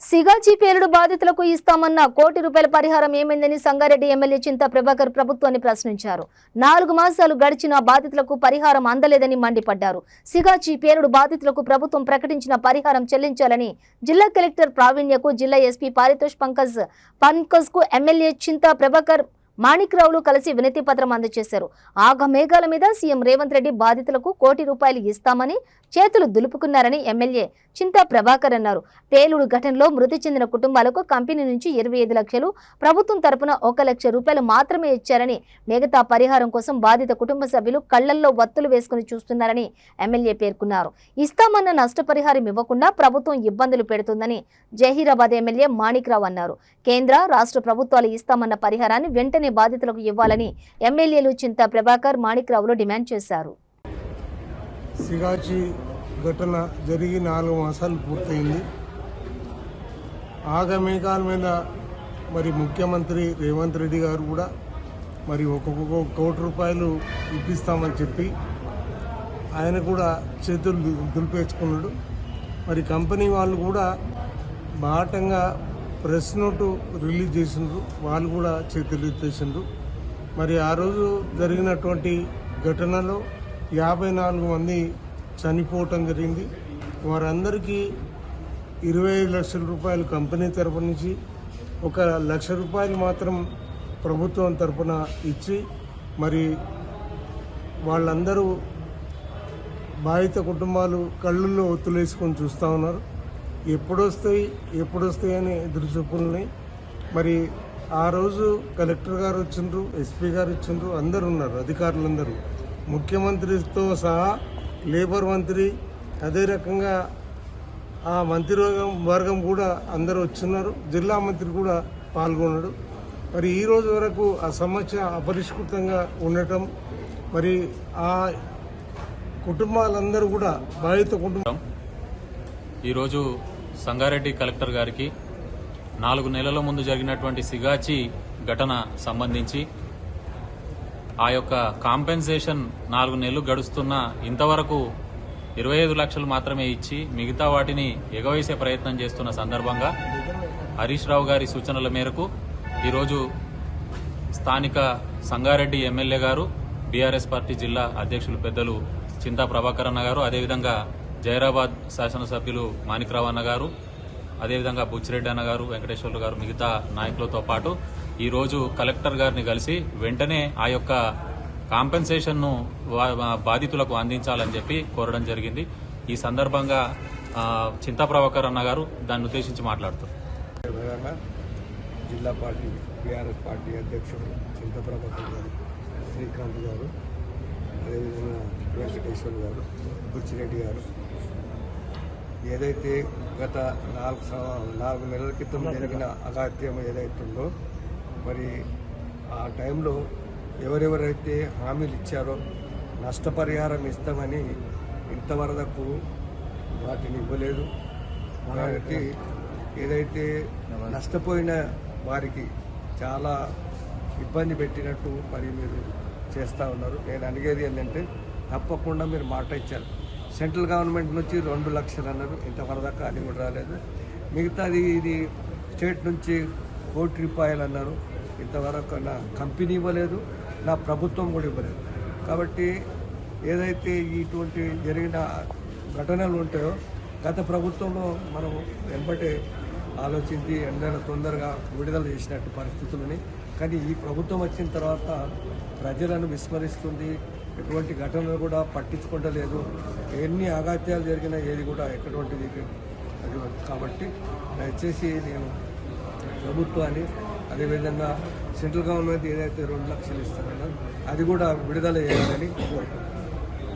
సిగాచి పేలుడు బాధితులకు ఇస్తామన్న ₹1 కోటి పరిహారం ఏమైందని సంగారెడ్డి ఎమ్మెల్యే చింతా ప్రభాకర్ ప్రభుత్వాన్ని ప్రశ్నించారు. 4 మాసాలు గడిచినా బాధితులకు పరిహారం అందలేదని మండిపడ్డారు. సిగాచి పేలుడు బాధితులకు ప్రభుత్వం ప్రకటించిన పరిహారం చెల్లించాలని జిల్లా కలెక్టర్ ప్రావీణ్యకు, జిల్లా ఎస్పీ పారితోష్ పంకజ్కు ఎమ్మెల్యే చింతా ప్రభాకర్, మాణిక్రావులు కలిసి వినతి పత్రం అందజేశారు. ఆగమేఘాల మీద సీఎం రేవంత్ రెడ్డి బాధితులకు ₹1 కోటి ఇస్తామని చేతులు దులుపుకున్నారని ఎమ్మెల్యే చింతా ప్రభాకర్ అన్నారు. పేలుడు ఘటనలో మృతి చెందిన కుటుంబాలకు కంపెనీ నుంచి 25 లక్షలు, ప్రభుత్వం తరపున ₹1 లక్ష మాత్రమే ఇచ్చారని, మిగతా పరిహారం కోసం బాధిత కుటుంబ సభ్యులు కళ్లల్లో వత్తులు వేసుకుని చూస్తున్నారని ఎమ్మెల్యే పేర్కొన్నారు. ఇస్తామన్న నష్టపరిహారం ఇవ్వకుండా ప్రభుత్వం ఇబ్బందులు పెడుతుందని జహీరాబాద్ ఎమ్మెల్యే మాణిక్రావు అన్నారు. కేంద్ర, రాష్ట్ర ప్రభుత్వాలు ఇస్తామన్న పరిహారాన్ని వెంటనే బాధితులకు ఇవ్వాలని ఎమ్మెల్యేలు చింతా ప్రభాకర్, మాణిక్రావులు డిమాండ్ చేశారు. సిగాచి ఘటన జరిగి 4 మాసాలు పూర్తయింది. ఆగమేఘాల మీద మరి ముఖ్యమంత్రి రేవంత్ రెడ్డి గారు కూడా మరి ₹1 కోటి ఇప్పిస్తామని చెప్పి ఆయన కూడా చేతులు దులిపేసుకున్నాడు. మరి కంపెనీ వాళ్ళు కూడా బాటంగా ప్రెస్ నోటు రిలీజ్ చేసిండ్రు, వాళ్ళు కూడా చేతులు ఎత్తేసిండ్రు. మరి ఆ రోజు జరిగినటువంటి ఘటనలో 54 మంది చనిపోవటం జరిగింది. వారందరికీ ₹25 లక్షల కంపెనీ తరపు నుంచి, ₹1 లక్ష మాత్రం ప్రభుత్వం తరపున ఇచ్చి మరి వాళ్ళందరూ బాధిత కుటుంబాలు కళ్ళల్లో ఒత్తులేసుకొని చూస్తూ ఉన్నారు. ఎప్పుడొస్తాయి అని ఎదురుచూపులున్నాయి. మరి ఆ రోజు కలెక్టర్ గారు వచ్చిండ్రు, ఎస్పీ గారు వచ్చిండ్రు, అందరు ఉన్నారు, అధికారులందరూ, ముఖ్యమంత్రితో సహా లేబర్ మంత్రి, అదే రకంగా ఆ మంత్రివర్గం కూడా అందరూ వచ్చిన్నారు. జిల్లా మంత్రి కూడా పాల్గొన్నాడు. మరి ఈ రోజు వరకు ఆ సమస్య అపరిష్కృతంగా ఉండటం, మరి ఆ కుటుంబాలందరూ కూడా బాధిత కుటుంబం ఈరోజు సంగారెడ్డి కలెక్టర్ గారికి 4 నెలల ముందు జరిగినటువంటి సిగాచి ఘటన సంబంధించి ఆ యొక్క కాంపెన్సేషన్ 4 నెలలు గడుస్తున్నా ఇంతవరకు 25 లక్షలు మాత్రమే ఇచ్చి మిగతా వాటిని ఎగవేసే ప్రయత్నం చేస్తున్న సందర్భంగా హరీష్ రావు గారి సూచనల మేరకు ఈరోజు స్థానిక సంగారెడ్డి ఎమ్మెల్యే గారు, బీఆర్ఎస్ పార్టీ జిల్లా అధ్యక్షులు పెద్దలు చింతా ప్రభాకర్ అన్న గారు, అదేవిధంగా జైరాబాద్ శాసనసభ్యులు మాణిక్రావు అన్న గారు, అదేవిధంగా బుచ్చిరెడ్డి అన్న గారు, వెంకటేశ్వర్లు గారు, మిగతా నాయకులతో పాటు ఈరోజు కలెక్టర్ గారిని కలిసి వెంటనే ఆ యొక్క కాంపెన్సేషన్ను బాధితులకు అందించాలని చెప్పి కోరడం జరిగింది. ఈ సందర్భంగా చింతా ప్రభాకర్ అన్న గారు దాన్ని ఉద్దేశించి మాట్లాడుతారు. జిల్లా పార్టీ బీఆర్ఎస్ పార్టీ అధ్యక్షుడు చింతా ప్రభాకర్ గారు, శ్రీకాంత్ గారు, అదేవిధంగా వెంకటేశ్వర్ గారు, బుచ్చిరెడ్డి గారు, ఏదైతే గత 4 నెలల క్రితం జరిగిన అగాత్యం ఏదైతుందో మరి ఆ టైంలో ఎవరెవరైతే హామీలు ఇచ్చారో నష్టపరిహారం ఇస్తామని ఇంతవరకు వాటిని ఇవ్వలేదు. కాబట్టి ఏదైతే నష్టపోయిన వారికి చాలా ఇబ్బంది పెట్టినట్టు మరి మీరు చేస్తూ ఉన్నారు. నేను అడిగేది ఏంటంటే తప్పకుండా మీరు మాట ఇచ్చారు. సెంట్రల్ గవర్నమెంట్ నుంచి 2 లక్షలు అన్నారు, ఇంతవరకు అది కూడా రాలేదు. మిగతాది ఇది స్టేట్ నుంచి ₹1 కోటి అన్నారు, ఇంతవరకు నా కంపెనీ ఇవ్వలేదు, నా ప్రభుత్వం కూడా ఇవ్వలేదు. కాబట్టి ఏదైతే ఇటువంటి జరిగిన ఘటనలు ఉంటాయో గత ప్రభుత్వంలో మనం వెంబటే ఆలోచించి ఎందైనా తొందరగా విడుదల చేసినట్టు పరిస్థితులని, కానీ ఈ ప్రభుత్వం వచ్చిన తర్వాత ప్రజలను విస్మరిస్తుంది, ఎటువంటి ఘటనలు కూడా పట్టించుకోవట్లేదు. ఎన్ని అగాత్యాలు జరిగినా ఏది కూడా ఎటువంటిది కాబట్టి దయచేసి నేను ప్రభుత్వాన్ని, అదేవిధంగా సెంట్రల్ గవర్నమెంట్ ఏదైతే 2 లక్షలు ఇస్తారో అది కూడా విడుదల చేయాలని కోరుకుంటున్నాను.